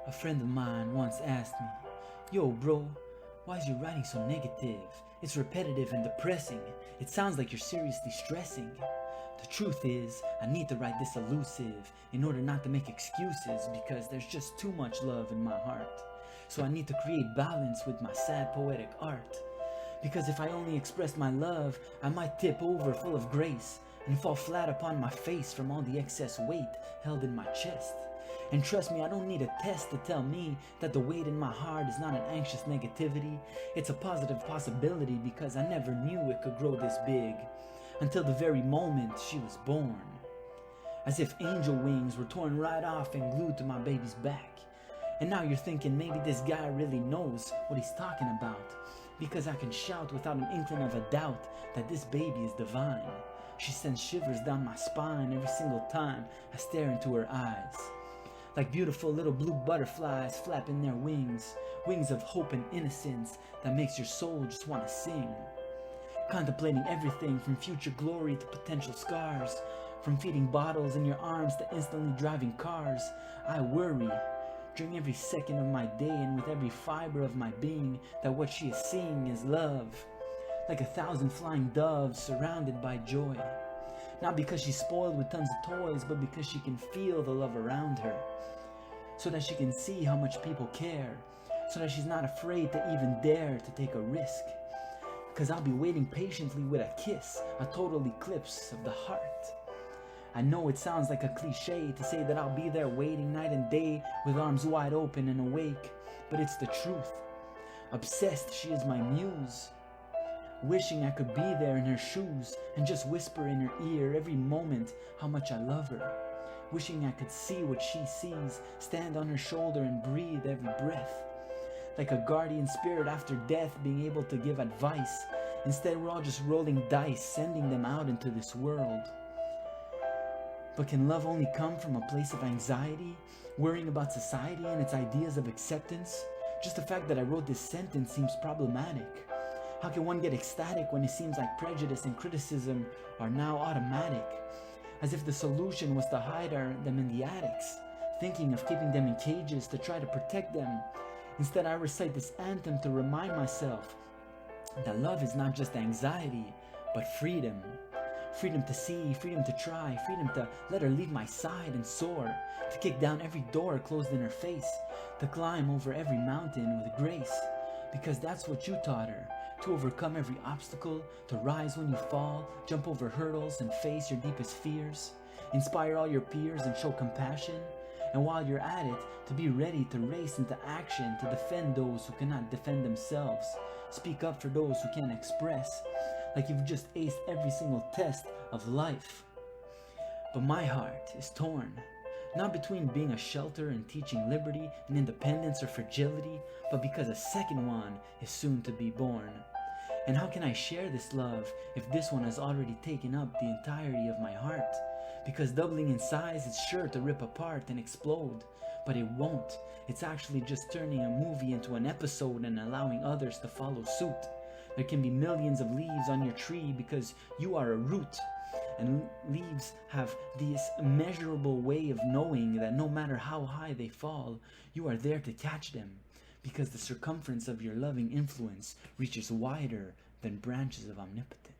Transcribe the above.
A friend of mine once asked me, "Yo bro, why is your writing so negative? It's repetitive and depressing. It sounds like you're seriously stressing." The truth is, I need to write this elusive in order not to make excuses, because there's just too much love in my heart. So I need to create balance with my sad poetic art. Because if I only expressed my love, I might tip over full of grace and fall flat upon my face from all the excess weight held in my chest. And trust me, I don't need a test to tell me that the weight in my heart is not an anxious negativity. It's a positive possibility, because I never knew it could grow this big until the very moment she was born. As if angel wings were torn right off and glued to my baby's back. And now you're thinking maybe this guy really knows what he's talking about, because I can shout without an inkling of a doubt that this baby is divine. She sends shivers down my spine every single time I stare into her eyes. Like beautiful little blue butterflies flapping their wings, wings of hope and innocence that makes your soul just want to sing. Contemplating everything from future glory to potential scars, from feeding bottles in your arms to instantly driving cars. I worry during every second of my day and with every fiber of my being that what she is seeing is love, like 1,000 flying doves surrounded by joy. Not because she's spoiled with tons of toys, but because she can feel the love around her, so that she can see how much people care, so that she's not afraid to even dare to take a risk. Because I'll be waiting patiently with a kiss, a total eclipse of the heart. I know it sounds like a cliche to say that I'll be there waiting night and day with arms wide open and awake, but it's the truth. Obsessed, she is my muse. Wishing I could be there in her shoes and just whisper in her ear every moment how much I love her. Wishing I could see what she sees, stand on her shoulder and breathe every breath. Like a guardian spirit after death, being able to give advice. Instead, we're all just rolling dice, sending them out into this world. But can love only come from a place of anxiety, worrying about society and its ideas of acceptance? Just the fact that I wrote this sentence seems problematic. How can one get ecstatic when it seems like prejudice and criticism are now automatic? As if the solution was to hide them in the attics, thinking of keeping them in cages to try to protect them. Instead, I recite this anthem to remind myself that love is not just anxiety, but freedom. Freedom to see, freedom to try, freedom to let her leave my side and soar, to kick down every door closed in her face, to climb over every mountain with grace, because that's what you taught her, to overcome every obstacle, to rise when you fall, jump over hurdles and face your deepest fears, inspire all your peers and show compassion, and while you're at it, to be ready to race into action, to defend those who cannot defend themselves, speak up for those who can't express, like you've just aced every single test of life. But my heart is torn, not between being a shelter and teaching liberty and independence or fragility, but because a second one is soon to be born. And how can I share this love if this one has already taken up the entirety of my heart? Because doubling in size is sure to rip apart and explode, but it won't. It's actually just turning a movie into an episode and allowing others to follow suit. There can be millions of leaves on your tree because you are a root. And leaves have this immeasurable way of knowing that no matter how high they fall, you are there to catch them, because the circumference of your loving influence reaches wider than branches of omnipotence.